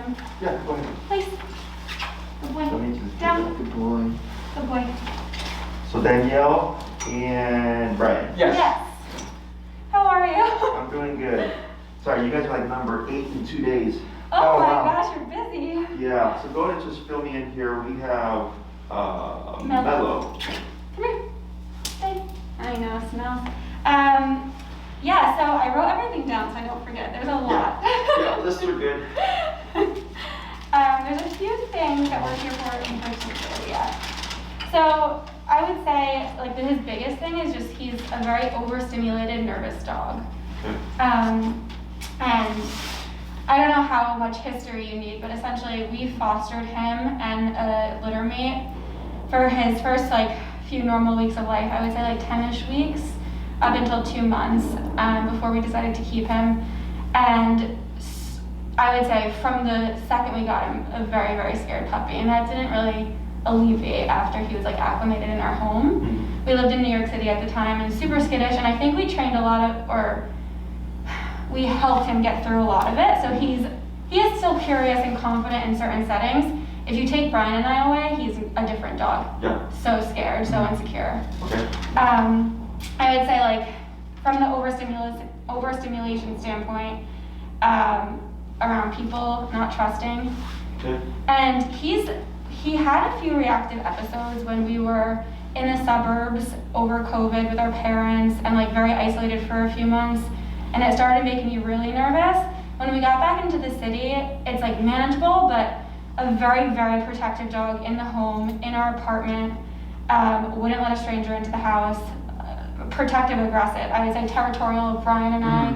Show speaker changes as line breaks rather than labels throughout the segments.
him.
Yeah, go ahead.
Please. Good boy. Down.
Good boy.
Good boy.
So Danielle and Brian.
Yes. How are you?
I'm doing good. Sorry, you guys are like number 8 in 2 days.
Oh my gosh, you're busy.
Yeah, so go ahead and just fill me in here. We have Melo.
Come here. Hey. I know, smells. Yeah, so I wrote everything down so I don't forget. There's a lot.
Yeah, lists are good.
There's a few things that we're here for in particular, yeah. So I would say, like, his biggest thing is just he's a very overstimulated, nervous dog.
Okay.
And I don't know how much history you need, but essentially we fostered him and a litter mate for his first few normal weeks of life. I would say 10-ish weeks up until 2 months before we decided to keep him. And I would say from the second we got him, a very, very scared puppy, and that didn't really alleviate after he was acclimated in our home.
Mm-hmm.
We lived in New York City at the time and super skittish, and I think we trained a lot of, or we helped him get through a lot of it. So he is still curious and confident in certain settings. If you take Brian and I away, he's a different dog.
Yeah.
So scared, so insecure.
Okay.
I would say from the overstimulation standpoint, around people, not trusting.
Okay.
And he had a few reactive episodes when we were in the suburbs over COVID with our parents and very isolated for a few months. And it started making me really nervous. When we got back into the city, it's manageable, but a very, very protective dog in the home, in our apartment, wouldn't let a stranger into the house, protective, aggressive. I would say territorial of Brian and I.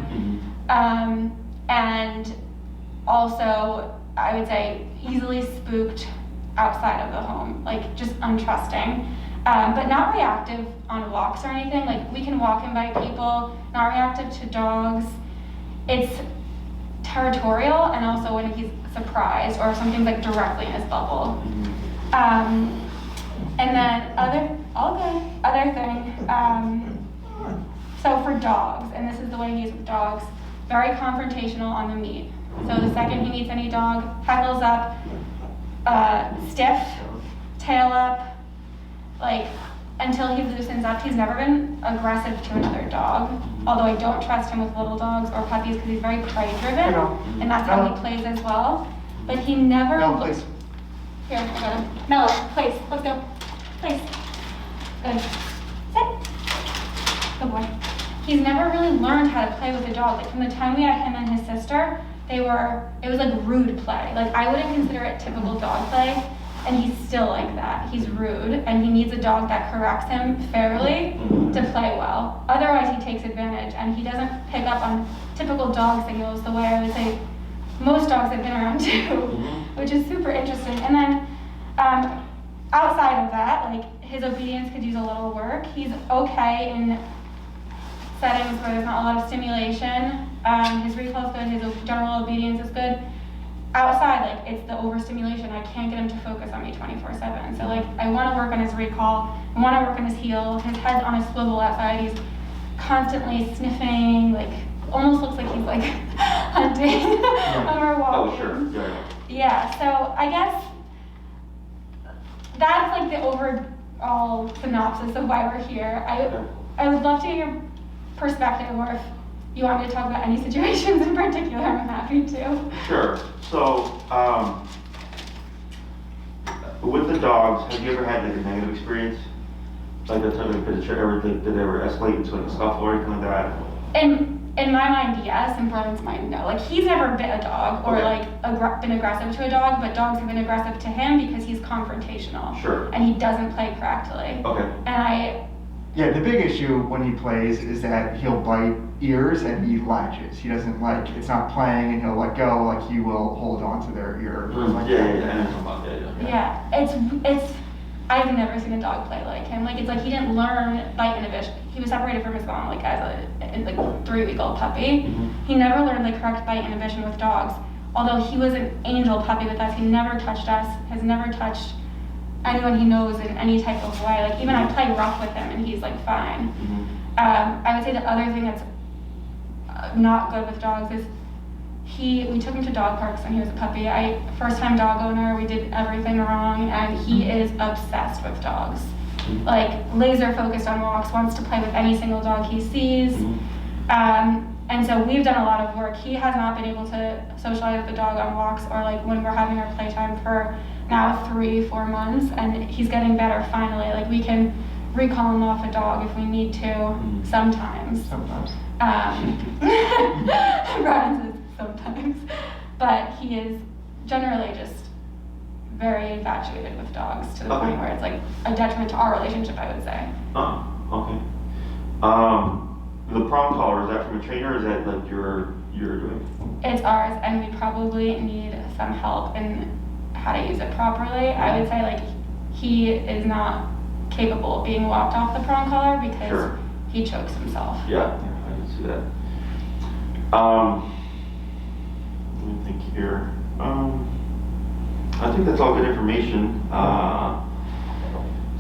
Mm-hmm.
And also, I would say easily spooked outside of the home, just untrusting. But not reactive on walks or anything. We can walk him by people, not reactive to dogs. It's territorial, and also when he's surprised or something's directly in his bubble. And then other thing. So for dogs, and this is the way he is with dogs, very confrontational on the meat. So the second he meets any dog, heckles up, stiff, tail up, until he loosens up. He's never been aggressive to another dog, although I don't trust him with little dogs or puppies because he's very prey driven, and that's how he plays as well. But he never.
Melo, please.
Here, I got him. Melo, please, let's go. Please. Good. Sit. Good boy. He's never really learned how to play with a dog. From the time we had him and his sister, it was rude play. I wouldn't consider it typical dog play. And he's still like that. He's rude, and he needs a dog that corrects him fairly to play well. Otherwise, he takes advantage, and he doesn't pick up on typical dog signals the way I would say most dogs I've been around do, which is super interesting. And then outside of that, his obedience could use a little work. He's okay in settings where there's not a lot of stimulation. His recall is good. His general obedience is good. Outside, it's the overstimulation. I can't get him to focus on me 24/7. So I want to work on his recall. I want to work on his heel. His head's on a swivel outside. He's constantly sniffing. Almost looks like he's hunting when we're walking.
Oh, sure.
Yeah. So I guess that's the overall synopsis of why we're here. I would love to get your perspective, or if you want me to talk about any situations in particular, I'm happy to.
Sure. So, with the dogs, have you ever had a negative experience? Did it ever escalate into a scuffle or anything like that?
In my mind, yes. In Brian's mind, no. He's never bit a dog or been aggressive to a dog, but dogs have been aggressive to him because he's confrontational.
Sure.
And he doesn't play correctly.
Okay.
And
Yeah, the big issue when he plays is that he'll bite ears and he latches. He doesn't it's not playing and he'll let go, he will hold on to their ear.
Yeah, it's I've never seen a dog play like him. It's he didn't learn bite inhibition. He was separated from his mom as a 3-week-old puppy.
Mm-hmm.
He never learned correct bite inhibition with dogs. Although he was an angel puppy with us, he never touched us, has never touched anyone he knows in any type of way. Even I play rough with him and he's fine.
Mm-hmm.
I would say the other thing that's not good with dogs is we took him to dog parks when he was a puppy. First time dog owner, we did everything wrong, and he is obsessed with dogs. Like laser focused on walks, wants to play with any single dog he sees. And so we've done a lot of work. He has not been able to socialize with the dog on walks or like when we're having our playtime for now 3-4 months, and he's getting better finally. Like we can recall him off a dog if we need to sometimes.
Sometimes.
Brian says sometimes. But he is generally just very infatuated with dogs to the point where it's like a detriment to our relationship, I would say.
Oh, okay. The prong collar, is that from a trainer or is that like you're doing?
It's ours, and we probably need some help in how to use it properly. I would say like he is not capable of being walked off the prong collar because he chokes himself.
Yeah, I can see that. Let me think here. I think that's all good information.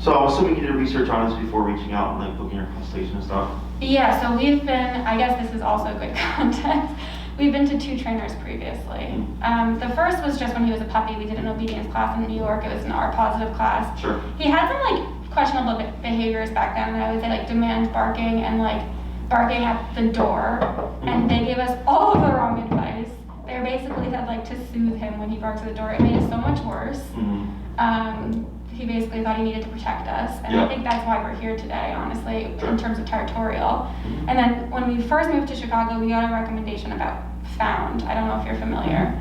So I'm assuming you did research on this before reaching out and like booking your consultation and stuff.
Yeah, so we've been, I guess this is also good context. We've been to 2 trainers previously. The first was just when he was a puppy. We did an obedience class in New York. It was an R positive class.
Sure.
He had some like questionable behaviors back then, and I would say like demand barking and like barking at the door. And they gave us all of the wrong advice. They basically said like to soothe him when he barks at the door. It made it so much worse. He basically thought he needed to protect us, and I think that's why we're here today, honestly, in terms of territorial. And then when we first moved to Chicago, we got a recommendation about Found. I don't know if you're familiar.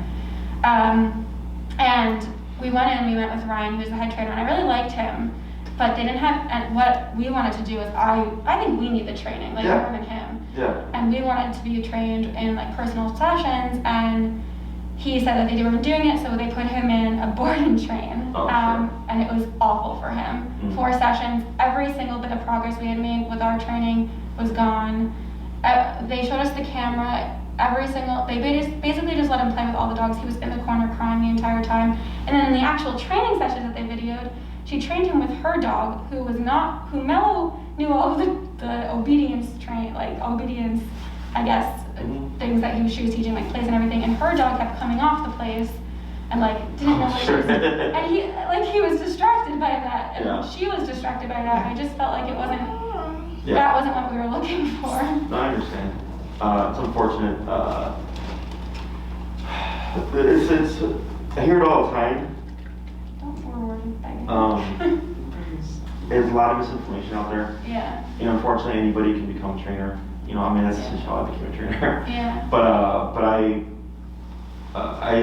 And we went in, we went with Ryan, who was the head trainer, and I really liked him, but they didn't have, and what we wanted to do is, I think we need the training, like more than him. And we wanted to be trained in like personal sessions, and he said that they weren't doing it, so they put him in a board and train. And it was awful for him. 4 sessions, every single bit of progress we had made with our training was gone. They showed us the camera, they basically just let him play with all the dogs. He was in the corner crying the entire time. And then in the actual training sessions that they videoed, she trained him with her dog, who Melo knew all of the obedience I guess, things that she was teaching, like place and everything, and her dog kept coming off the place and like didn't know what she was, and he was distracted by that, and she was distracted by that. I just felt like it wasn't that wasn't what we were looking for.
No, I understand. It's unfortunate. It's I hear it all the time.
Don't forward things.
There's a lot of misinformation out there.
Yeah.
And unfortunately, anybody can become a trainer. You know, I mean, that's essentially how I became a trainer.
Yeah.
But I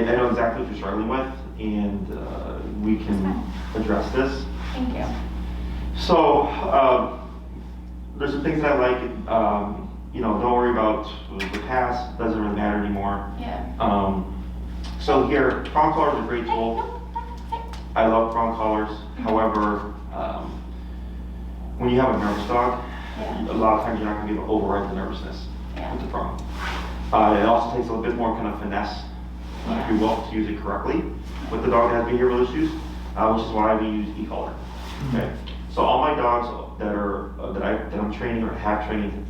know exactly what you're struggling with, and we can address this.
Thank you.
So, there's some things that I like. You know, don't worry about the past. Doesn't really matter anymore.
Yeah.
So here, prong collars are a great tool. I love prong collars. However, when you have a nervous dog, a lot of times you're not going to be able to override the nervousness with the prong. It also takes a little bit more kind of finesse, if you will, to use it correctly with the dog that has behavioral issues, which is why we use e-collar. Okay. So all my dogs that I'm training or have trained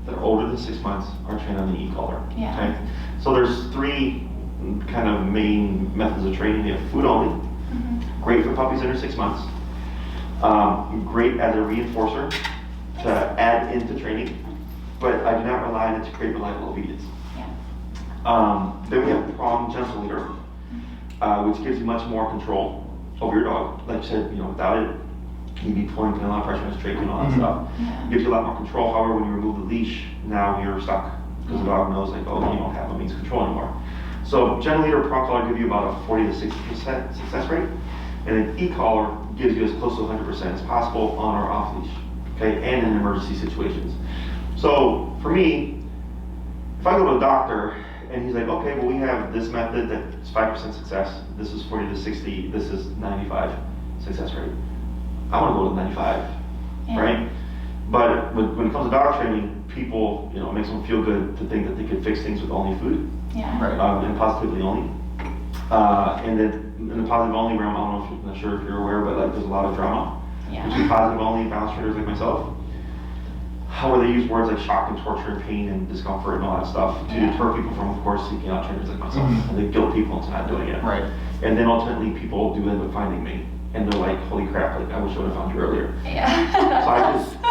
that are older than 6 months are trained on the e-collar. Okay. So there's 3 kind of main methods of training. We have food only, great for puppies under 6 months, great as a reinforcer to add into training, but I do not rely on it to create reliable obedience. Then we have prong gentle leader, which gives you much more control over your dog. Like you said, you know, without it, you'd be pulling a lot of pressure on his trach and all that stuff. Gives you a lot more control. However, when you remove the leash, now you're stuck because the dog knows like, oh, you don't have a means of control anymore. So gentle leader prong collar give you about a 40 to 60% success rate, and then e-collar gives you as close to 100% as possible on or off leash. Okay, and in emergency situations. So for me, if I go to a doctor and he's like, okay, well we have this method that's 5% success, this is 40 to 60, this is 95 success rate. I want to go to 95, right? But when it comes to dog training, people, you know, it makes them feel good to think that they could fix things with only food, and positively only. And then in the positive only realm, I don't know if I'm not sure if you're aware, but like there's a lot of drama. Between positive only balance trainers like myself. where they use words like shock and torture and pain and discomfort and all that stuff to deter people from, of course, seeking out trainers like myself. And they guilt people into not doing it.
Right.
And then ultimately people do end up finding me. And they're like, holy crap, like I wish I would have found you earlier.
Yeah.
So I just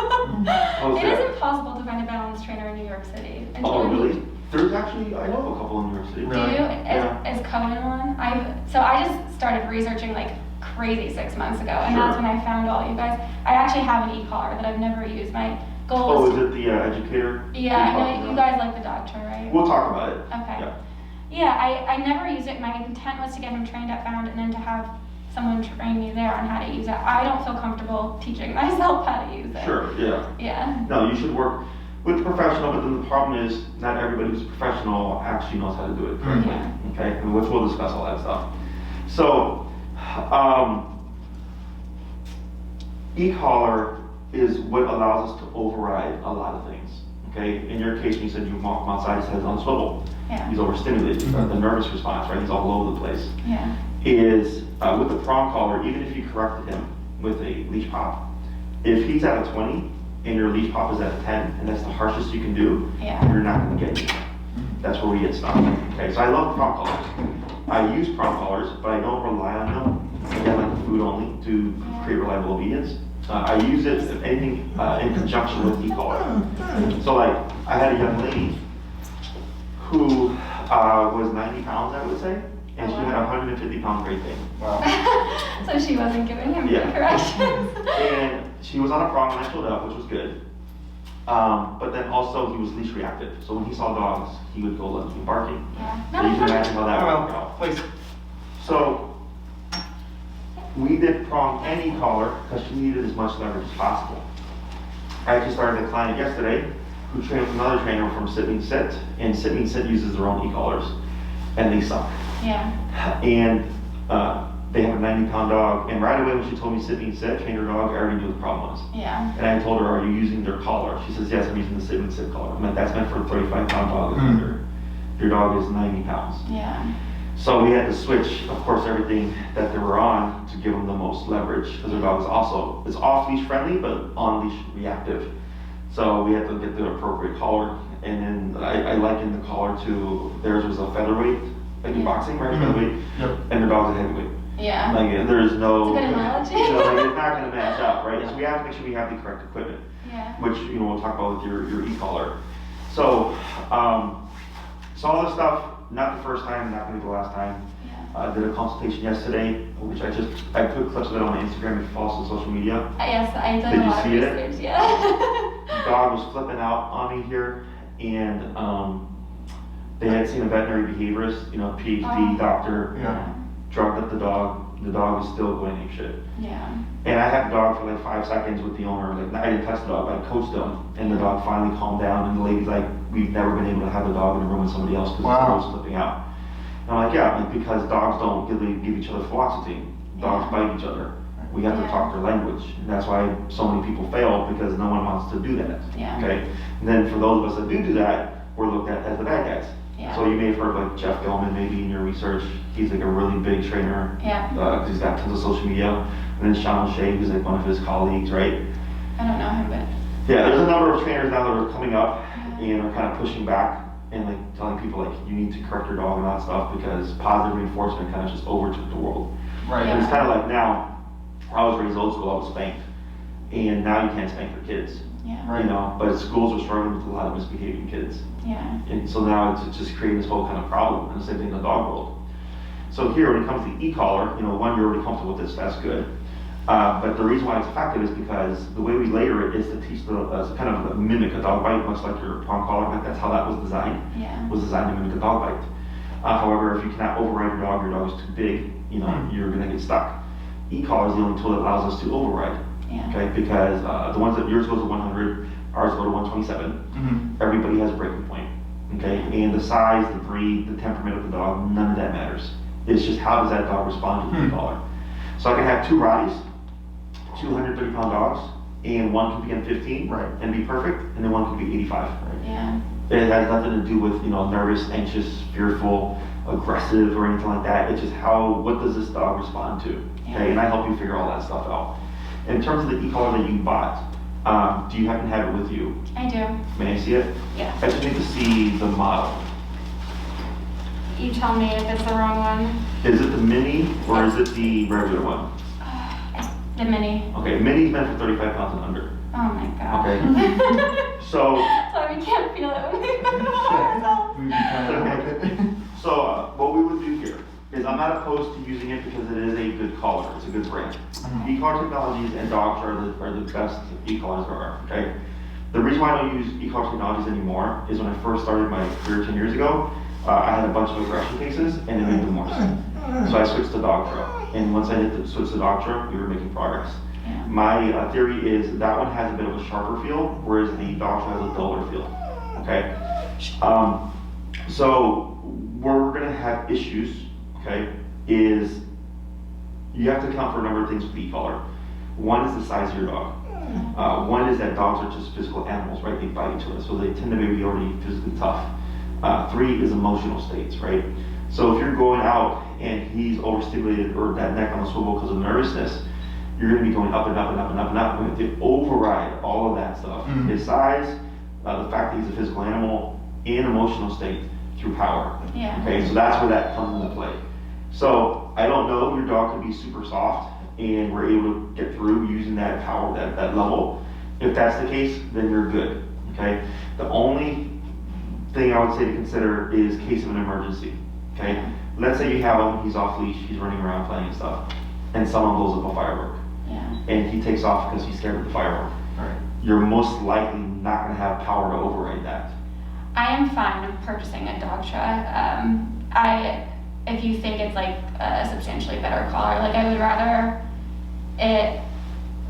post
It
that.
is impossible to find a balance trainer in New York City.
Oh, really? There's actually, I know of a couple in New York City.
Do
Really?
you?
Yeah.
Is Cohen one? I just started researching like crazy 6 months ago, and
Sure.
that's when I found all you guys. I actually have an e-collar that I've never used. My goal
Oh,
is
is it the educator?
yeah, I know you guys like the doctor, right?
We'll talk about it.
Okay.
Yeah.
Yeah, I never used it. My intent was to get him trained at Found and then to have someone train me there on how to use it. I don't feel comfortable teaching myself how to use it.
Sure, yeah.
Yeah.
No, you should work with a professional, but then the problem is not everybody who's a professional actually knows how to do it correctly.
Yeah.
Okay, and which we'll discuss all that stuff. So, e-collar is what allows us to override a lot of things. Okay, in your case, you said you walk him outside, his head's on a swivel.
Yeah.
He's overstimulated. The nervous response, right? He's all over the place.
Yeah.
Is with the prong collar, even if you corrected him with a leash pop, if he's at a 20 and your leash pop is at a 10, and that's the harshest you can do,
Yeah.
you're not going to get anywhere. That's where we get stuck. Okay, so I love prong collars. I use prong collars, but I don't rely on them. Again, like the food only to create reliable obedience. I use it, if anything, in conjunction with e-collar. So like, I had a young lady who was 90 pounds, I would say, and she had a 150-pound great thing.
Wow.
So she wasn't giving him
Yeah.
good corrections.
And she was on a prong when I showed up, which was good. But then also he was leash reactive. So when he saw dogs, he would go looking, barking.
Yeah.
So you can imagine how that would
Well,
go.
please.
So we did prong and e-collar because she needed as much leverage as possible. I actually started a client yesterday who trained with another trainer from Sit Mean Sit, and Sit Mean Sit uses their own e-collars, and they suck.
Yeah.
And they have a 90-pound dog, and right away when she told me Sit Mean Sit, train her dog, I already knew what the problem was.
Yeah.
And I told her, are you using their collar? She says, yes, I'm using the Sit Mean Sit collar. I'm like, that's meant for a 35-pound dog and under. Your dog is 90 pounds.
Yeah.
So we had to switch, of course, everything that they were on to give them the most leverage, because their dog is also, it's off-leash friendly, but on-leash reactive. So we had to get the appropriate collar, and then I likened the collar to, theirs was a featherweight, like in boxing, right? Featherweight,
Yep.
and their dog's a heavyweight.
Yeah.
Like, there's no,
It's a good analogy.
you know, like, it's not gonna match up, right? So we have to make sure we have the correct equipment,
Yeah.
which, you know, we'll talk about with your e-collar. So, so all this stuff, not the first time, not gonna be the last time.
Yeah.
Did a consultation yesterday, which I put clips of it on my Instagram and follows on social media.
Yes, I did
Did
a
you
lot of
see it?
research. Yeah.
The dog was flipping out on me here, and they had seen a veterinary behaviorist, you know, PhD
Oh.
doctor,
Yeah.
drugged up the dog. The dog is still going apeshit.
Yeah.
And I had the dog for like 5 seconds with the owner. Like, I didn't touch the dog, but I coached him, and the dog finally calmed down. And the lady's like, "We've never been able to have the dog in a room with somebody else because
Wow.
the dog was flipping out." And I'm like, "Yeah, like, because dogs don't give each other fluoxetine. Dogs
Yeah.
bite each other. We have to
Yeah.
talk their language, and that's why so many people fail because no one wants to do that."
Yeah.
Okay. And then for those of us that do that, we're looked at as the bad guys.
Yeah.
So you may have heard like Jeff Gellman maybe in your research. He's like a really big trainer.
Yeah.
'Cause he's got tons of social media. And then Sean Shea, who's like one of his colleagues, right?
I don't know him, but
Yeah, there's a number of trainers now that are coming up and are kind of pushing back and like telling people like you need to correct your dog and all that stuff because positive reinforcement kind of just overtook the world.
Right.
And it's kind of like now, I was raised old school, I was spanked. And now you can't spank your kids,
yeah.
Right.
you know, but schools are struggling with a lot of misbehaving kids.
Yeah.
And so now it's just creating this whole kind of problem, and the same thing in the dog world. So here, when it comes to e-collar, you know, one, you're already comfortable with this, that's good. But the reason why it's effective is because the way we layer it is to teach kind of mimic a dog bite, much like your prong collar, like that's how that was designed.
Yeah.
Was designed to mimic a dog bite. However, if you cannot override your dog is too big, you know, you're gonna get stuck. E-collar is the only tool that allows us to override.
Yeah.
Okay, because the ones that yours goes to 100, ours go to 127.
Mm-hmm.
Everybody has a breaking point. Okay, and the size, the breed, the temperament of the dog, none of that matters. It's just how does that dog respond to the collar. So I can have 2 Rotties, 230-pound dogs, and one can be in 15
Right.
and be perfect, and then one can be 85.
Yeah.
It has nothing to do with, you know, nervous, anxious, fearful, aggressive, or anything like that. It's just what does this dog respond to? Okay, and I help you figure all that stuff out. In terms of the e-collar that you bought, Do you happen to have it with you?
I do.
May I see it?
Yeah.
I just need to see the model.
You tell me if it's the wrong one.
Is it the mini or is it the regular one?
The mini.
Okay, mini's meant for 35 pounds and under.
Oh my god.
Okay. So,
Sorry, we can't feel it when we put it on ourselves.
We can kind of look at it.
so what we would do here is I'm not opposed to using it because it is a good collar. It's a good brand. E-collar Technologies and Dogs are the best e-collars there are, okay? The reason why I don't use e-collar Technologies anymore is when I first started my career 10 years ago, I had a bunch of aggression cases and it made them worse. So I switched to Dogtra. And once I switched to Dogtra, we were making progress.
Yeah.
My theory is that one has a bit of a sharper feel, whereas the Dogtra has a duller feel, okay? So where we're gonna have issues, okay, is you have to account for a number of things with the e-collar. One is the size of your dog. One is that dogs are just physical animals, right? They bite each other, so they tend to be already physically tough. 3 is emotional states, right? So if you're going out and he's overstimulated or that neck on the swivel because of nervousness, you're going to be going up and up and up and up and up. We have to override all of that stuff. His size, the fact that he's a physical animal, and emotional state through power.
Yeah.
Okay, so that's where that comes into play. So I don't know, your dog could be super soft and we're able to get through using that power, that level. If that's the case, then you're good, okay? The only thing I would say to consider is case of an emergency, okay? Let's say you have him, he's off leash, he's running around playing and stuff, and someone blows up a firework.
Yeah.
And he takes off because he's scared of the firework.
Right.
You're most likely not gonna have power to override that.
I am fine purchasing a Dogtra. If you think it's like a substantially better collar, like I would rather it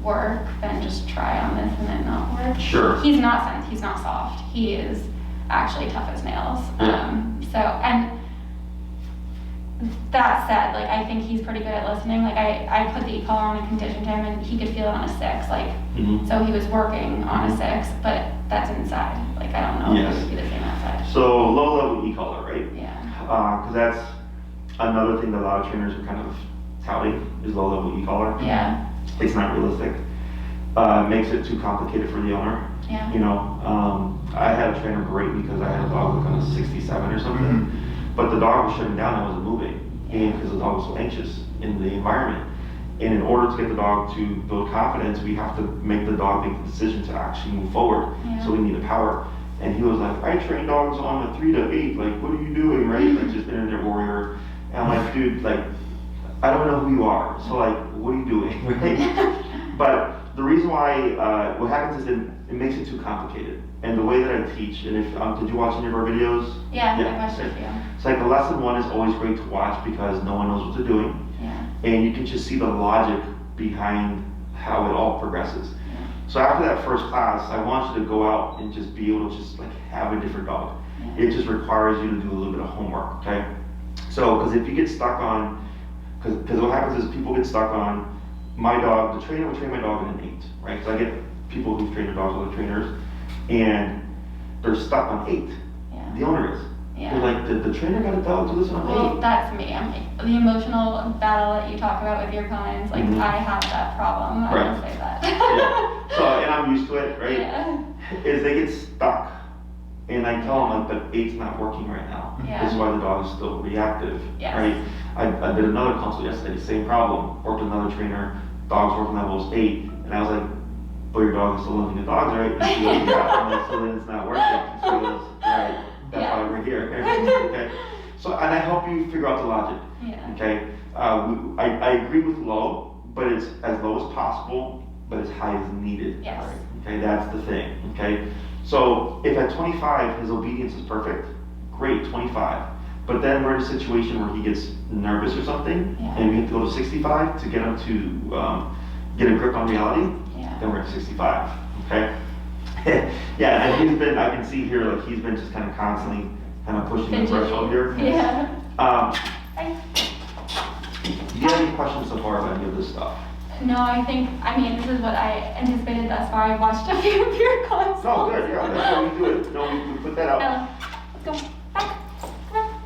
work than just try on this and then not work.
Sure.
He's not soft. He is actually tough as nails.
Yeah.
And that said, like I think he's pretty good at listening. Like I put the e-collar on and conditioned him and he could feel it on a 6. Like so he was working on a 6, but that's inside. Like I don't know if it would be the same outside.
So low level e-collar, right?
Yeah.
Because that's another thing that a lot of trainers are kind of touting is low level e-collar.
Yeah.
It's not realistic. Makes it too complicated for the owner.
Yeah.
You know, I had a trainer great because I had a dog like on a 67 or something, but the dog was shutting down and wasn't moving, and because the dog was so anxious in the environment. And in order to get the dog to build confidence, we have to make the dog make the decision to actually move forward.
Yeah.
So we need the power. And he was like, I train dogs on a 3 to 8. Like, what are you doing, right? Like, just internet warrior. And I'm like, dude, like, I don't know who you are. So like, what are you doing, right? But the reason why, what happens is it makes it too complicated. And the way that I teach, and if, did you watch any of our videos?
Yeah, I watched it, yeah.
It's like the lesson 1 is always great to watch because no one knows what they're doing.
Yeah.
And you can just see the logic behind how it all progresses.
Yeah.
So after that first class, I want you to go out and just be able to just like have a different dog.
Yeah.
It just requires you to do a little bit of homework, okay? So, because if you get stuck on, because what happens is people get stuck on my dog, the trainer would train my dog in an 8, right? Because I get people who've trained their dogs with other trainers, and they're stuck on 8.
Yeah.
The owner is.
Yeah.
They're like, did the trainer got a dog to this on 8?
Well, that's me. The emotional battle that you talk about with your clients, like I have that problem. I
Right.
will say that.
Yeah. So, and I'm used to it, right?
Yeah.
Is they get stuck. And I tell them, like, but 8's not working right now.
Yeah.
This is why the dog is still reactive,
Yes.
right? I did another consult yesterday, same problem. Worked with another trainer, dog's working levels 8. And I was like, but your dog is still living the dogs, right? And she goes, yeah. I'm like, so then it's not working. And she goes, right, that's why we're here. Okay. So, and I help you figure out the logic.
Yeah.
Okay. I agree with low, but it's as low as possible, but as high as needed.
Yes.
Right? Okay, that's the thing. Okay. So if at 25 his obedience is perfect, great, 25. But then we're in a situation where he gets nervous or something,
Yeah.
and we have to go to 65 to get him to get a grip on reality.
Yeah.
Then we're at 65. Okay. Yeah, and he's been. I can see here like he's been just kind of constantly kind of pushing the threshold here.
Yeah.
Do you have any questions so far about any of this stuff?
No, I mean, this is what I anticipated thus far. I've watched a few of your consults.
No, good, yeah, that's how we do it. No, we put that out.
Ella, let's go. Back. Come on.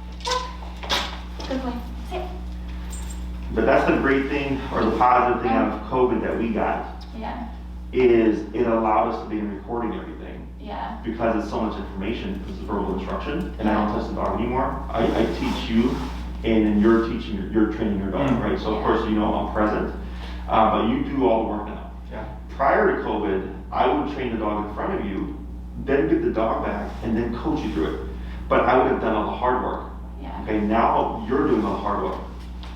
Back. Good boy. Sit.
But that's the great thing, or the positive thing out of COVID that we got.
Yeah.
is it allowed us to be recording everything.
Yeah.
Because it's so much information, this is verbal instruction, and I don't test the dog anymore. I teach you, and then you're training your dog, right? So of course, you know, I'm present, but you do all the work now.
Yeah.
Prior to COVID, I would train the dog in front of you, then give the dog back, and then coach you through it. But I would have done all the hard work.
Yeah.
Okay, now you're doing all the hard work,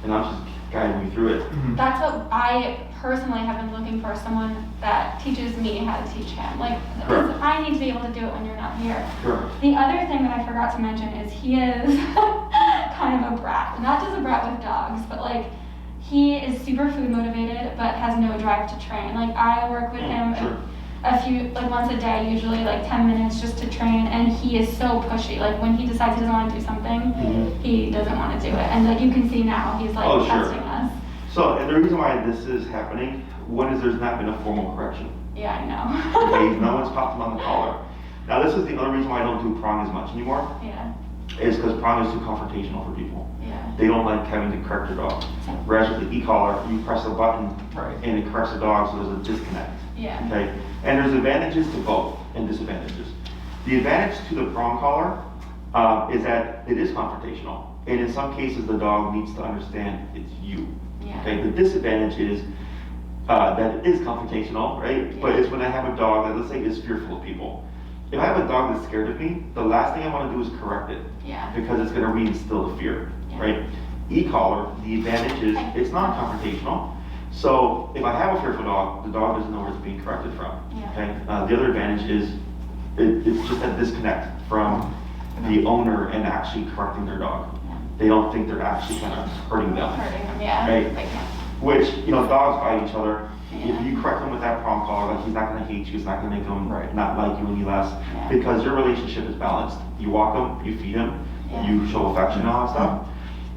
and I'm just guiding you through it.
That's what I personally have been looking for, someone that teaches me how to teach him. Like,
Correct.
I need to be able to do it when you're not here.
Correct.
The other thing that I forgot to mention is he is kind of a brat. Not just a brat with dogs, but like, he is super food motivated, but has no drive to train. Like, I work with him once a day, usually like 10 minutes just to train, and he is so pushy. Like, when he decides he doesn't want to do something, he doesn't want to do it. And like, you can see now, he's like testing us.
So, and the reason why this is happening, one is there's not been a formal correction.
Yeah, I know.
Okay, no one's popped him on the collar. Now, this is the other reason why I don't do prong as much anymore.
Yeah.
Is because prong is too confrontational for people.
Yeah.
They don't like having to correct their dog. Whereas with the e-collar, you press a button and it corrects the dog, so there's a disconnect.
Yeah.
Okay, and there's advantages to both and disadvantages. The advantage to the prong collar is that it is confrontational, and in some cases the dog needs to understand it's you.
Yeah.
Okay, the disadvantage is that it is confrontational, right? But it's when I have a dog that, let's say, is fearful of people. If I have a dog that's scared of me, the last thing I want to do is correct it.
Yeah.
Because it's going to reinstill the fear, right? E-collar, the advantage is it's not confrontational. So if I have a fearful dog, the dog doesn't know where it's being corrected from.
Yeah.
Okay. The other advantage is it's just that disconnect from the owner and actually correcting their dog.
Yeah.
They don't think they're actually kind of hurting them.
Hurting them, yeah.
Right.
Like,
Which, you know, dogs bite each other.
Yeah.
If you correct him with that prong collar, like, he's not going to hate you, it's not going to make him not like you any less,
Yeah.
because your relationship is balanced. You walk him, you feed him,
Yeah.
you show affection and all that stuff.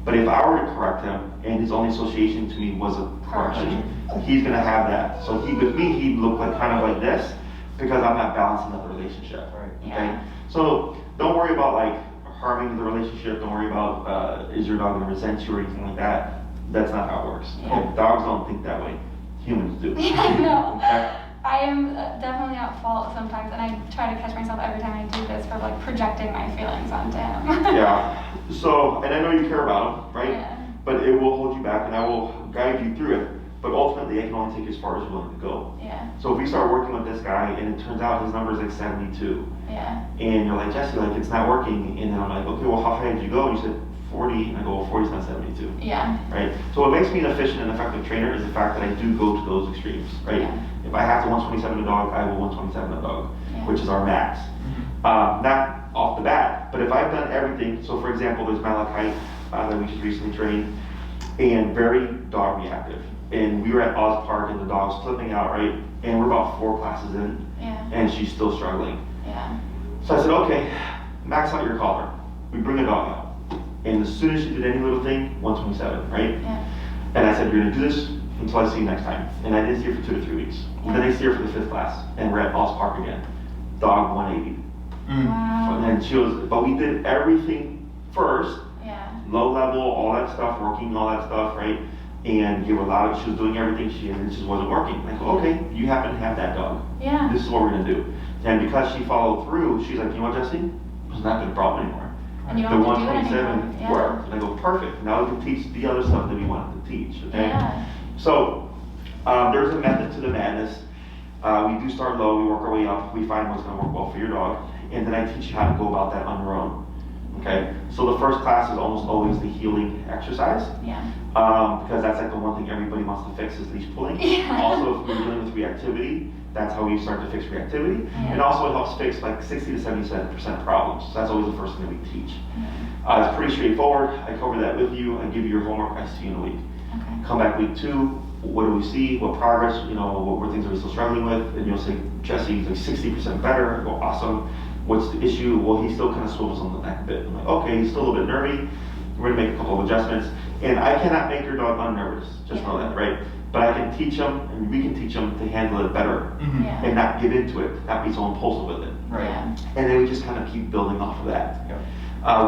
But if I were to correct him and his only association to me was a correction, he's going to have that. So with me, he'd look like kind of like this because I'm not balancing up the relationship. Okay.
Yeah.
So don't worry about like harming the relationship. Don't worry about is your dog going to resent you or anything like that. That's not how it works.
Yeah.
Okay? Dogs don't think that way. Humans do.
Yeah, I know.
Okay?
I am definitely at fault sometimes, and I try to catch myself every time I do this for like projecting my feelings onto him.
Yeah. So, and I know you care about him, right?
Yeah.
But it will hold you back, and I will guide you through it. But ultimately, I can only take you as far as you're willing to go.
Yeah.
So if we start working with this guy, and it turns out his number is like 72,
Yeah.
and you're like, Jesse, like, it's not working, and then I'm like, okay, well, how high did you go? And you said 40, and I go, well, 40's not 72.
Yeah.
Right? So what makes me an efficient and effective trainer is the fact that I do go to those extremes, right?
Yeah.
If I have to 127 a dog, I will 127 a dog,
Yeah.
which is our max. Not off the bat, but if I've done everything, so for example, there's Malachi that we just recently trained, and very dog reactive. And we were at Oz Park and the dog's flipping out, right? And we're about 4 classes in,
Yeah.
and she's still struggling.
Yeah.
So I said, okay, max out your collar. We bring a dog out. And as soon as she did any little thing, 127, right?
Yeah.
And I said, you're gonna do this until I see you next time. And I didn't see her for 2 to 3 weeks.
Yeah.
Then I see her for the 5th class, and we're at Oz Park again. Dog 180.
Wow.
And then she was, but we did everything first,
Yeah.
low level, all that stuff, working all that stuff, right? And you were allowed, she was doing everything and it just wasn't working. Like, okay, you happen to have that dog.
Yeah.
This is what we're gonna do. And because she followed through, she's like, you know what, Jesse? It's not been a problem anymore.
And you
The
don't have to do it
127
anymore. Yeah.
worked. And I go, perfect. Now we can teach the other stuff that we wanted to teach, okay?
Yeah.
So, there's a method to the madness. We do start low, we work our way up, we find what's gonna work well for your dog, and then I teach you how to go about that on your own, okay? So the first class is almost always the healing exercise,
Yeah.
because that's like the one thing everybody wants to fix is leash pulling.
Yeah.
Also, if we're dealing with reactivity, that's how we start to fix reactivity.
Yeah.
And also it helps fix like 60 to 70% of problems. So that's always the first thing that we teach. It's pretty straightforward. I cover that with you. I give you your homework. I see you in a week.
Okay.
Come back week 2. What do we see? What progress? You know, what things are we still struggling with? And you'll say, Jesse, he's like 60% better. I go, awesome. What's the issue? Well, he still kind of swivels on the neck a bit. I'm like, okay, he's still a little bit nervy. We're gonna make a couple of adjustments. And I cannot make your dog unnervous. Just know that, right? But I can teach him, and we can teach him to handle it better
Yeah.
and not give into it, not be so impulsive with it.
Right.
Yeah.
And then we just kind of keep building off of that.
Yep.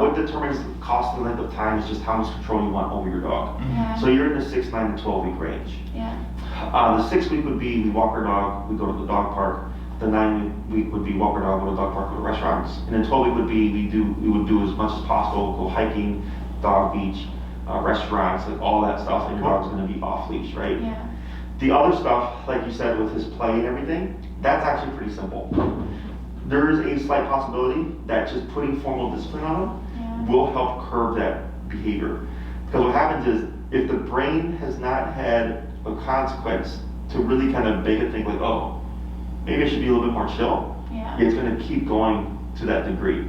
What determines the cost and length of time is just how much control you want over your dog.
Yeah.
So you're in the 6, 9, and 12 week range.
Yeah.
The 6 week would be we walk our dog, we go to the dog park. The 9 week would be walk our dog, go to the dog park, go to restaurants. And then 12 week would be we would do as much as possible, go hiking, dog beach, restaurants, like all that stuff, and your dog's gonna be off leash, right?
Yeah.
The other stuff, like you said, with his play and everything, that's actually pretty simple. There is a slight possibility that just putting formal discipline on him will help curb that behavior. Because what happens is, if the brain has not had a consequence to really kind of make it think like, oh, maybe I should be a little bit more chill, it's going to keep going to that degree.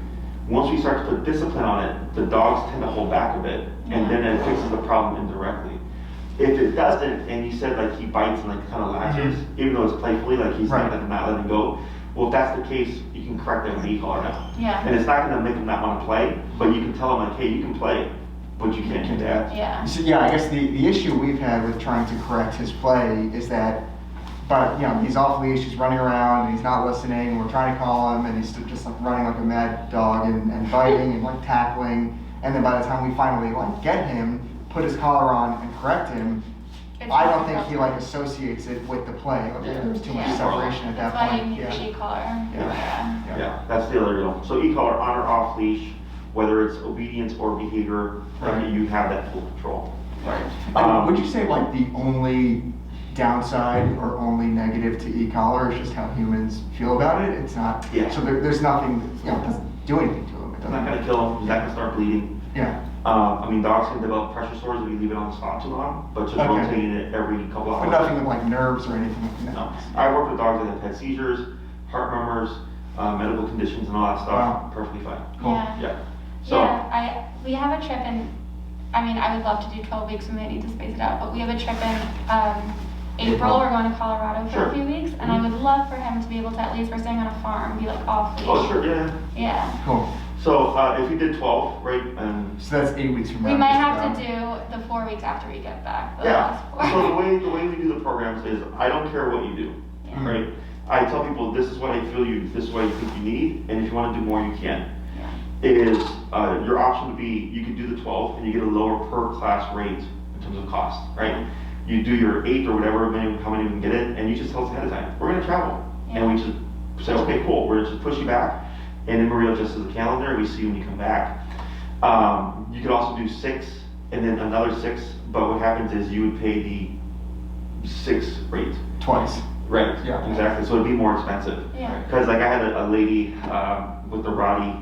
Once we start to put discipline on it, the dogs tend to hold back a bit, and then it fixes the problem indirectly. If it doesn't, and you said like he bites and like kind of latches, even though it's playfully, like he's not letting go, well, if that's the case, you can correct that with an e-collar now.
Yeah.
And it's not going to make him not want to play, but you can tell him like, hey, you can play, but you can't do that.
Yeah.
So, yeah, I guess the issue we've had with trying to correct his play is that, but you know, he's off leash, he's running around, and he's not listening. We're trying to call him, and he's just like running like a mad dog and biting and like tackling. And then by the time we finally like get him, put his collar on and correct him, I don't think he like associates it with the play. Like, there's too much separation at that
That's why
point.
you need the e-collar.
Yeah, that's the other deal. So e-collar on or off leash, whether it's obedience or behavior, you have that full control.
Right. Would you say like the only downside or only negative to e-collar is just how humans feel about it? It's not.
Yeah.
So there's nothing. You know, it doesn't do anything to him.
It's not going to kill him. He's not going to start bleeding.
Yeah.
I mean, dogs can develop pressure sores if you leave it on the spot too long, but just rotating it every couple of hours.
But nothing with like nerves or anything like that.
No. I work with dogs that have had seizures, heart murmurs, medical conditions, and all that stuff. Wow. Perfectly fine.
Cool.
Yeah.
So,
We have a trip in. I mean, I would love to do 12 weeks. We may need to space it out, but we have a trip in April. We're going to Colorado for a few weeks, and I would love for him to be able to, at least we're staying on a farm, be like off leash.
Oh, sure, yeah.
Yeah.
Cool.
So if you did 12, right?
So that's 8 weeks from now.
We might have to do the 4 weeks after we get back.
So the way we do the programs is I don't care what you do, right? I tell people this is what I feel this is what you think you need, and if you want to do more, you can. Your option would be you could do the 12 and you get a lower per class rate in terms of cost, right? You do your 8 or whatever, how many we can get in, and you just tell us ahead of time, we're going to travel. And we just say, okay, cool, we're going to just push you back, and then Maria adjusts the calendar, and we see when you come back. You could also do 6 and then another 6, but what happens is you would pay the 6 rate.
Twice.
Right,
yeah,
exactly, so it'd be more expensive.
Yeah.
Because like I had a lady with the Roddy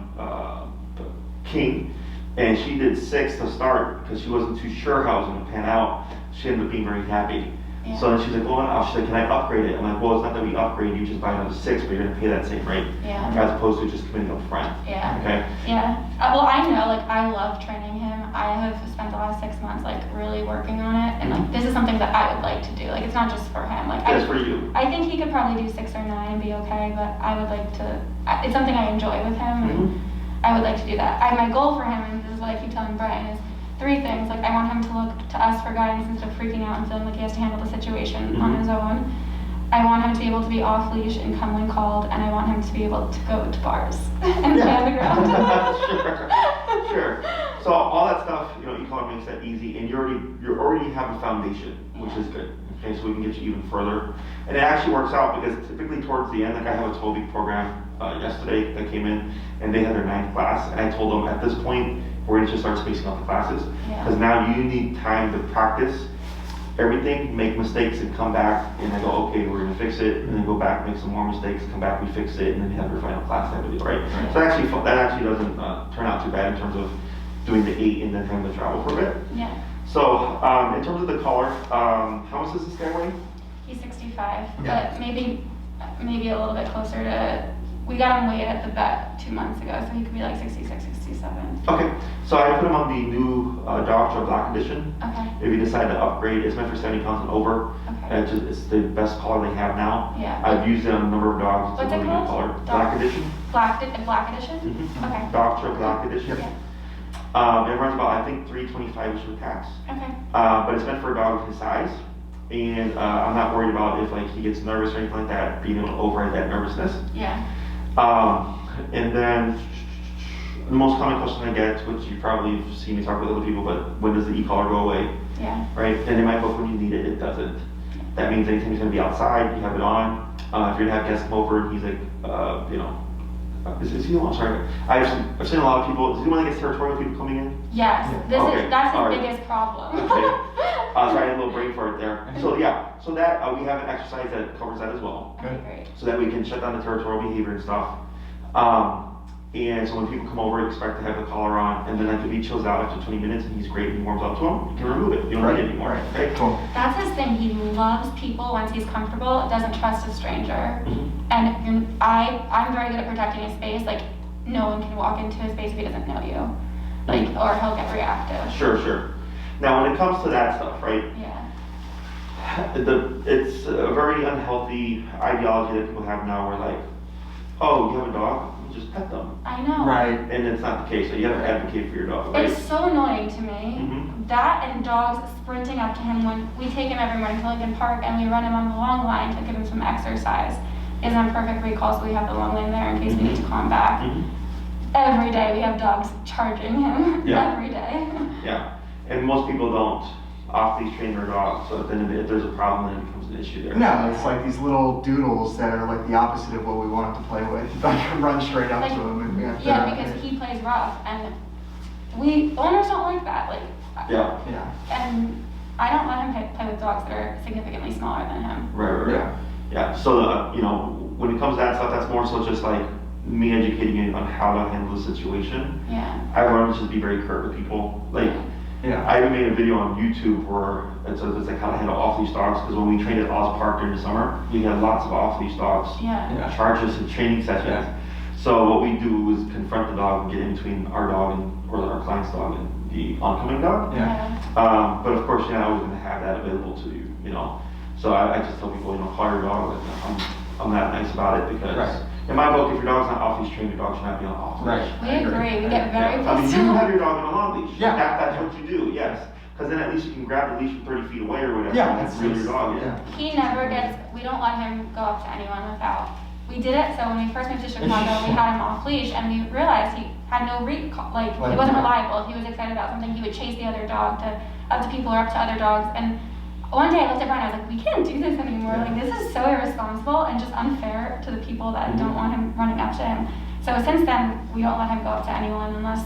King, and she did 6 to start because she wasn't too sure how it was going to pan out. She ended up being very happy.
Yeah.
So then she's like, well, now she's like, can I upgrade it? I'm like, well, it's not that we upgrade, you just buy another 6, but you're going to pay that same rate.
Yeah.
As opposed to just committing up front.
Yeah.
Okay?
Yeah. Well, I know, like, I love training him. I have spent the last 6 months, like, really working on it. And, like, this is something that I would like to do. Like, it's not just for him. Like,
it's for you.
I think he could probably do 6 or 9 and be okay, but I would like to, it's something I enjoy with him. And I would like to do that. My goal for him, and this is what I keep telling Brian, is 3 things. Like, I want him to look to us for guidance instead of freaking out and feeling like he has to handle the situation on his own. I want him to be able to be off leash and come when called, and I want him to be able to go to bars and play on the ground.
Sure. So all that stuff, e-collar makes that easy, and you already have a foundation, which is good. Okay, so we can get you even further, and it actually works out because typically towards the end, like I have a 12-week program yesterday that came in, and they had their 9th class, and I told them at this point we're going to just start spacing out the classes because now you need time to practice everything, make mistakes, and come back, and I go, okay, we're going to fix it, and then go back, make some more mistakes, come back, we fix it, and then you have your final class type of deal, right? So that actually doesn't turn out too bad in terms of doing the 8 and then having to travel for a bit.
Yeah.
So in terms of the collar, how much does this guy weigh?
He's 65, but maybe a little bit closer to. We got him weighed at the vet 2 months ago, so he could be like 66, 67.
Okay, so I put him on the new Dog Show Black Edition.
Okay.
If you decide to upgrade, it's meant for 70 pounds and over.
Okay.
It's the best collar they have now.
Yeah.
I've used it on a number of dogs.
What's
it's a
it
really good
called?
collar. Black Edition.
Black Edition?
Mm-hmm.
Okay.
Dog Show Black Edition.
Yeah.
It runs about, I think, $325-ish with tax.
Okay.
But it's meant for a dog of his size. And I'm not worried about if like he gets nervous or anything like that, being able to override that nervousness.
Yeah.
And then the most common question I get, which you probably see me talk with other people, but when does the e-collar go away?
Yeah.
Right? And in my book, when you need it, it doesn't. That means anytime he's gonna be outside, you have it on. If you're gonna have guests come over and he's like, you know, is he the one? Sorry. I've seen a lot of people, is he the one that gets territorial with people coming in?
Yes,
Okay,
that's his
all right.
biggest problem.
Okay. Sorry, I had a little brain fart there. So yeah, so that, we have an exercise that covers that as well.
Okay, great.
So that we can shut down the territorial behavior and stuff. And so when people come over, expect to have the collar on, and then after he chills out after 20 minutes and he's great and he warms up to him, you can remove it. You don't need it anymore.
Right.
Okay?
Cool.
That's his thing. He loves people once he's comfortable, doesn't trust a stranger.
Mhm.
And I'm very good at protecting his space. Like, no one can walk into his space if he doesn't know you. Like, or he'll get reactive.
Sure. Now when it comes to that stuff, right?
Yeah.
It's a very unhealthy ideology that people have now where like, oh, you have a dog? Just pet them.
I know.
Right.
And it's not the case, so you have to advocate for your dog, right?
It's so annoying to me.
Mhm.
That and dogs sprinting up to him when we take him every morning to Lincoln Park and we run him on the long line to give him some exercise. Is on perfect recall, so we have the long line there in case we need to call him back.
Mhm.
Every day we have dogs charging him.
Yeah.
Every day.
Yeah, and most people don't off-leash train their dogs, so then if there's a problem, then it becomes an issue there.
No, it's like these little doodles that are like the opposite of what we want it to play with. Like run straight up
Like,
to them and we have to.
yeah, because he plays rough and owners don't like that. Like,
Yeah,
Yeah.
and I don't let him play with dogs that are significantly smaller than him.
right.
Yeah.
Yeah, so, you know, when it comes to that stuff, that's more so just like me educating you on how to handle the situation.
Yeah.
I've learned to just be very curt with people. Like,
Yeah.
I even made a video on YouTube where it's like how to handle off-leash dogs, because when we trained at Oz Park during the summer, we had lots of off-leash dogs.
Yeah.
Yeah.
Charges and training sessions.
Yeah.
So what we do is confront the dog and get in between our dog or our client's dog and the oncoming dog.
Yeah.
But of course, you're not always going to have that available to you, you know. So I just tell people, you know, call your dog. Like, I'm that nice about it because
Right.
in my book, if your dog's not off-leash trained, your dog should not be on off-leash.
Right.
We agree. We get very
I mean,
pissed
you
off.
have your dog on a long leash.
Yeah.
That's what you do, yes. Because then at least you can grab the leash from 30 feet away or whatever.
Yeah,
and
that's
reel your dog in.
yeah.
He never gets, we don't let him go up to anyone without. We did it, so when we first moved to Chicago, we had him off leash and we realized he had no like he wasn't reliable. If he was excited about something, he would chase the other dog up to people or up to other dogs. And one day I looked at Brian, I was like, we can't do this anymore. Like, this is so irresponsible and just unfair to the people that don't want him running up to him. So since then, we don't let him go up to anyone unless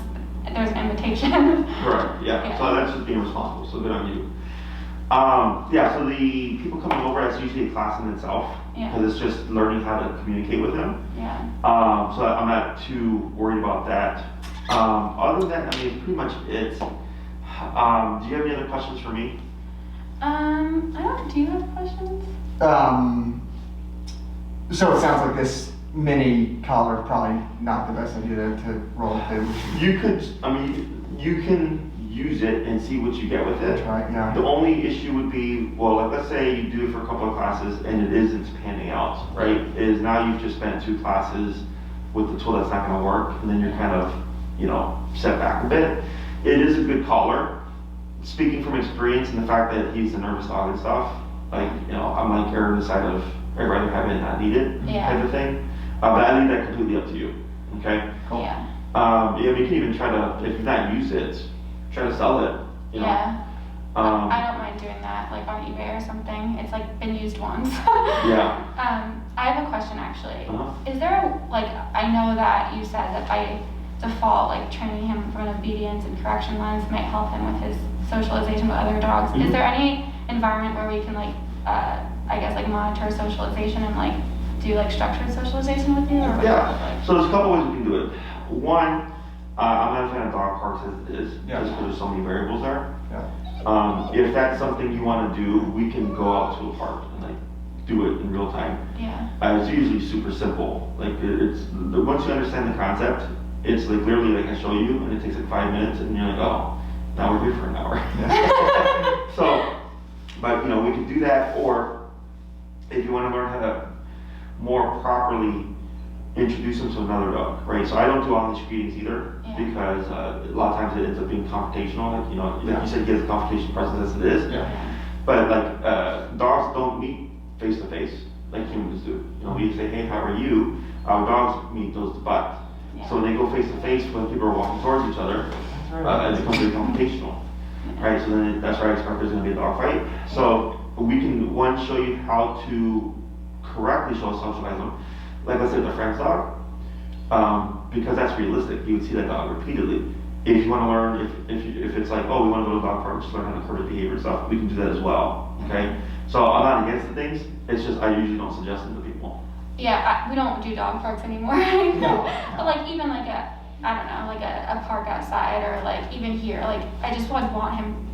there's an invitation.
Correct, yeah.
Yeah.
So that's just being responsible, so good on you. Yeah, so the people coming over, that's usually a class in itself.
Yeah.
Because it's just learning how to communicate with them.
Yeah.
So I'm not too worried about that. Other than that, I mean, pretty much it. Do you have any other questions for me?
I don't, do you have questions?
So it sounds like this mini collar is probably not the best idea to roll through.
You could, I mean, you can use it and see what you get with it.
Try, yeah.
The only issue would be, well, like, let's say you do it for a couple of classes and it isn't panning out, right? Is now you've just spent 2 classes with the tool that's not gonna work, and then you're kind of, you know, set back a bit. It is a good collar. Speaking from experience and the fact that he's a nervous dog and stuff, like, you know, I'm like err on the side of I'd rather have it and not need it type of thing. But I leave that completely up to you, okay?
Cool.
Yeah.
Yeah, you can even try to, if you've not used it, try to sell it, you know?
Yeah.
Um,
I don't mind doing that, like on eBay or something. It's like been used once.
Yeah.
I have a question actually.
Uh-huh.
Is there like, I know that you said that by default, like training him from an obedience and correction lens might help him with his socialization with other dogs.
Mhm.
Is there any environment where we can like, I guess like monitor socialization and like do like structured socialization with you? Or what
Yeah,
does it look like?
so there's a couple ways we can do it. One, I'm not a fan of dog parks as it is,
Yeah.
just because there's so many variables there.
Yeah.
If that's something you want to do, we can go out to a park and like do it in real time.
Yeah.
It's usually super simple. Like once you understand the concept, it's like literally like I show you and it takes like 5 minutes and you're like, oh, now we're here for an hour. So, but you know, we could do that, or if you want to learn how to more properly introduce them to another dog, right? So I don't do on-leash feedings either,
Yeah.
because a lot of times it ends up being confrontational. Like, you know, like
Yeah.
you said, he has a confrontation presence as it is.
Yeah.
But like dogs don't meet face to face like humans do. You know, we say, hey, how are you? Our dogs meet nose to butt.
Yeah.
So when they go face to face, when people are walking towards each other, it becomes very confrontational, right? So then that's where I expect there's going to be a dog fight. So we can, one, show you how to correctly socialize them. Like let's say the friend's dog, because that's realistic. You would see that dog repeatedly. If you want to learn, if it's like, oh, we want to go to the dog park, just learn how to correct behavior and stuff, we can do that as well, okay? So I'm not against the things, it's just I usually don't suggest them to people.
Yeah, we don't do dog parks anymore.
No.
But like even like I don't know, like a park outside or like even here, like I just would want him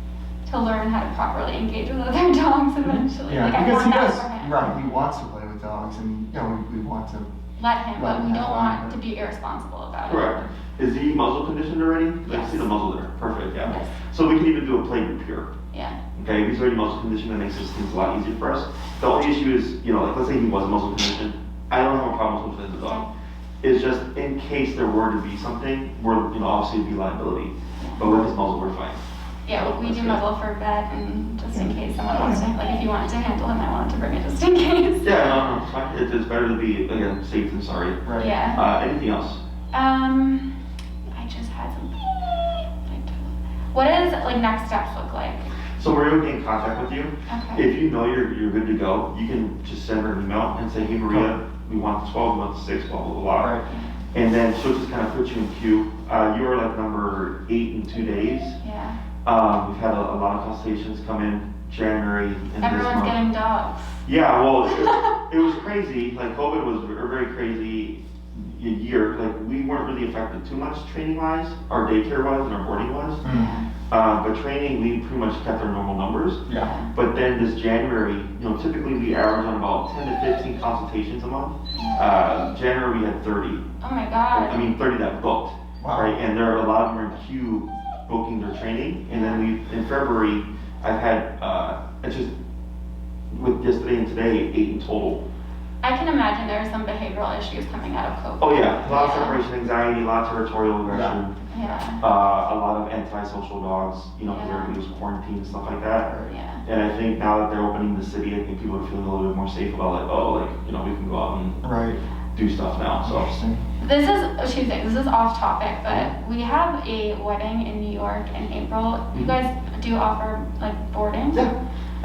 to learn how to properly engage with other dogs eventually.
Yeah,
like I
because
want
he
that
does,
for him.
right, he wants to play with dogs and, you know, we want to,
Let him,
Let
but
him
we
have
don't
fun,
want
but-
to be irresponsible about it.
Correct. Is he muzzle conditioned already? I
Yes.
see the muzzle there, perfect, yeah.
Yes.
So we can even do a play group here.
Yeah.
Okay, if he's already muzzle conditioned, that makes things a lot easier for us. The only issue is, you know, like let's say he wasn't muzzle conditioned, I don't have a problem with him as a dog. It's just in case there were to be something, you know, obviously it'd be liability. But with his muzzle, we're fine.
Yeah, we
That's
do
good.
muzzle for vet and just in case someone wants to, like if you wanted to handle him, I wanted to bring it just in case.
Yeah, no, it's fine. It's better to be, again, safe than sorry.
right?
Yeah.
Anything else?
I just had something. What does like next steps look like?
So Maria will get in contact with you.
Okay.
If you know you're good to go, you can just send her an email and say, hey Maria, we want the 12, we want the 6, blah, blah, blah.
Right.
And then she'll just kind of put you in queue. You are like number 8 in 2 days.
Yeah.
We've had a lot of consultations come in January and this
Everyone's
month.
getting dogs.
Yeah, well, it was crazy. Like COVID was a very crazy year. Like we weren't really affected too much training wise, our daycare wise and our boarding wise.
Mm.
But training, we pretty much kept our normal numbers.
Yeah.
But then this January, you know, typically we average on about 10 to 15 consultations a month. January we had 30.
Oh my god.
I mean 30 that booked,
Wow.
right? And there are a lot of them are in queue booking their training. And then in February, I've had, it's just, with yesterday and today, 8 in total.
I can imagine there are some behavioral issues coming out of COVID.
Oh yeah, a lot of
Yeah.
separation anxiety, a lot of territorial aggression,
Yeah.
a lot of antisocial dogs, you know, because
Yeah.
everybody was quarantined and stuff like that.
Yeah.
And I think now that they're opening the city, I think people are feeling a little bit more safe about like, oh, like, you know, we can go out and
Right.
do stuff now, so.
Interesting.
This is two things. This is off topic, but we have a wedding in New York in April. You guys do offer like boarding?
Yeah.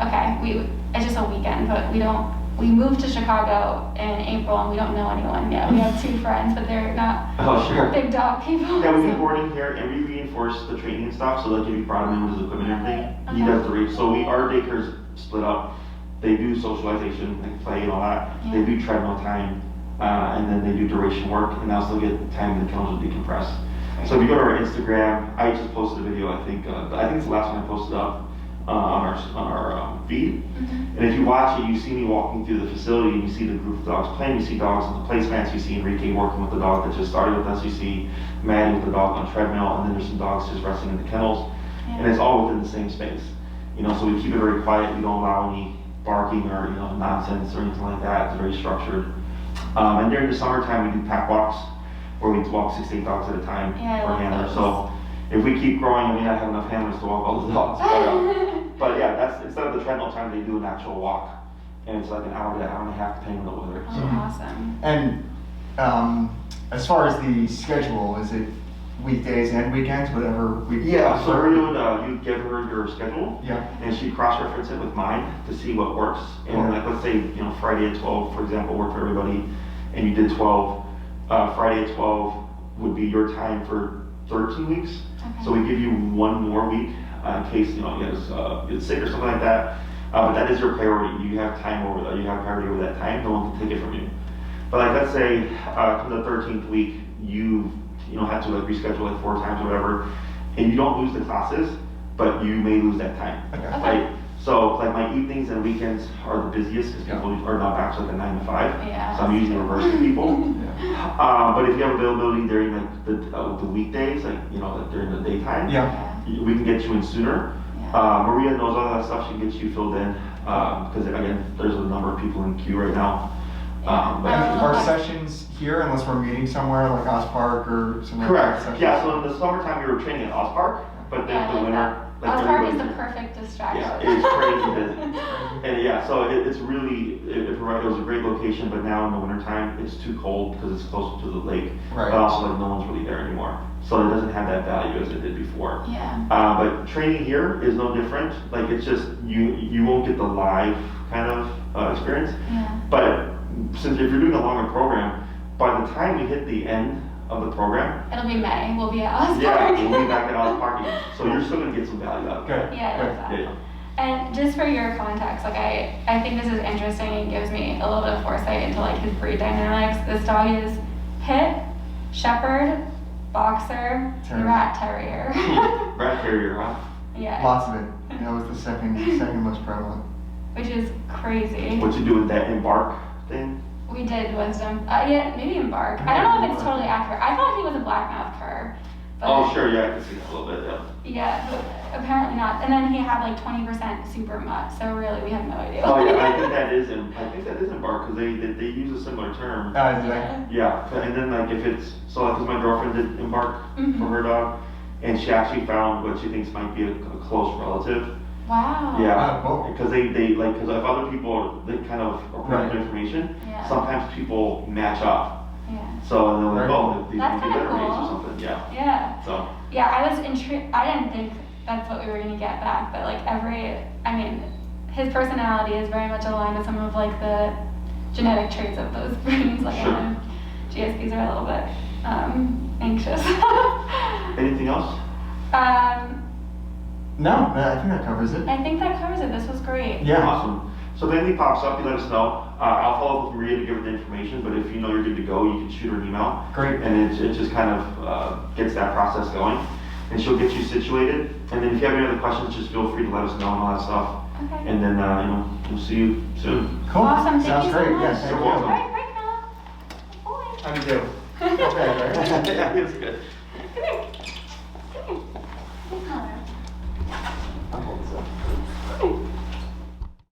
Okay. It's just a weekend, but we don't. We moved to Chicago in April and we don't know anyone yet. We have 2 friends, but they're not
Oh, sure.
big dog people.
Yeah, we do
so-
boarding here, and we reinforce the training and stuff, so they'll give you product members, equipment, and everything. He
Okay.
does the race, so our daycare's split up. They do socialization, like play and all that. They
Yeah.
do treadmill time, and then they do duration work, and they also get time in the kennels to decompress. So if you go to our Instagram, I just posted a video, I think it's the last one I posted up on our feed.
Mhm.
And if you watch it, you see me walking through the facility and you see the group of dogs playing, you see dogs on the placemats, you see Enrique working with the dog that just started with us, you see Maddie with the dog on treadmill, and then there's some dogs just resting in the kennels. And it's all within the same space. You know, so we keep it very quiet, we don't allow any barking or, you know, nonsense or anything like that, it's very structured. And during the summertime, we do pack walks, where we walk 6 to 8 dogs at a time
Yeah, I
per
love
handler.
those.
So if we keep growing, I may not have enough handlers to walk all the dogs. But yeah, that's, instead of the treadmill time, they do an actual walk. And it's like an hour to hour and a half depending on the weather. So.
Oh, awesome.
And as far as the schedule, is it weekdays and weekends, whatever we?
Yeah, so Maria you'd give her your schedule.
Yeah.
And she'd cross-reference it with mine to see what works. And
Okay.
like, let's say, you know, Friday at 12, for example, worked for everybody, and you did 12. Friday at 12 would be your time for 13 weeks.
Okay.
So we give you 1 more week in case, you know, you get sick or something like that. But that is your priority. You have time over that. You have priority over that time. No one can take it from you. But like, let's say, come the 13th week, you know, have to like reschedule like 4 times or whatever, and you don't lose the classes, but you may lose that time.
Okay.
Right? So like my evenings and weekends are the busiest because people are not back to like a 9 to 5.
Yeah.
So I'm usually reversing people.
Yeah.
But if you have availability during like the weekdays, like, you know, like during the daytime,
Yeah.
we can get you in sooner.
Yeah.
Maria knows all that stuff. She can get you filled in because again, there's a number of people in queue right now.
And are sessions here unless we're meeting somewhere like Oz Park or somewhere?
Correct.
Sessions?
Yeah. So in the summertime, we were training at Oz Park, but then
Yeah, I
the
like
winter, Like
Target's the
everybody's-
perfect distraction.
Yeah, it's crazy busy. And yeah, so it's really, it was a great location, but now in the wintertime, it's too cold because it's closer to the lake.
Right.
But also like no one's really there anymore. So it doesn't have that value as it did before.
Yeah.
But training here is no different. Like it's just, you won't get the live kind of experience.
Yeah.
But since if you're doing a longer program, by the time we hit the end of the program,
It'll be May. We'll be at Osborne.
yeah, we'll be back at Alice Parking. So you're still gonna get some value out of it.
Good.
Yeah,
Good.
exactly.
Yeah.
And just for your context, like I think this is interesting and gives me a little bit of foresight into like his breed dynamics. This dog is pit, shepherd, boxer,
Terrier.
rat terrier.
Rat terrier, huh?
Yeah.
Lots of it. That was the second most prevalent.
Which is crazy.
What you do with that embark thing?
We did wisdom. Yeah, maybe embark. I don't know if it's totally accurate. I thought he was a blackmouth cur. But
Oh, sure, yeah, I can see that a little bit, yeah.
Yeah, but apparently not. And then he had like 20% super mutt, so really we have no idea.
Oh, yeah, I think that is embark, because they use a similar term.
Is
Yeah.
Yeah, and then like if it's, so like 'cause my girlfriend did embark
Mhm.
for her dog, and she actually found what she thinks might be a close relative.
Wow.
Yeah,
Oh, cool.
because they like, because if other people, they kind of are
Right.
putting information,
Yeah.
sometimes people match up.
Yeah.
So and they're like,
Right.
oh, these
That's
might be
kinda
better mates or
cool.
something, yeah.
Yeah.
So,
Yeah, I was intrigued. I didn't think that's what we were gonna get back, but like I mean, his personality is very much aligned with some of like the genetic traits of those breeds. Like
Sure.
I know GSPs are a little bit anxious.
anything else?
No, I think that covers it.
I think that covers it. This was great.
Yeah.
Awesome. So if anything pops up, you let us know. I'll follow up with Maria to give her the information, but if you know you're good to go, you can shoot her an email.
Great.
And it just kind of gets that process going. And she'll get you situated. And then if you have any other questions, just feel free to let us know and all that stuff.
Okay.
And then, we'll see you soon.
Cool.
Awesome. Thank
Sounds
you so
great.
much.
Yes, thank
You're
you.
welcome.
All right, break now. Boy.
How do you do? Okay, right?
Yeah, it's good.
Come here. Come here. Come here.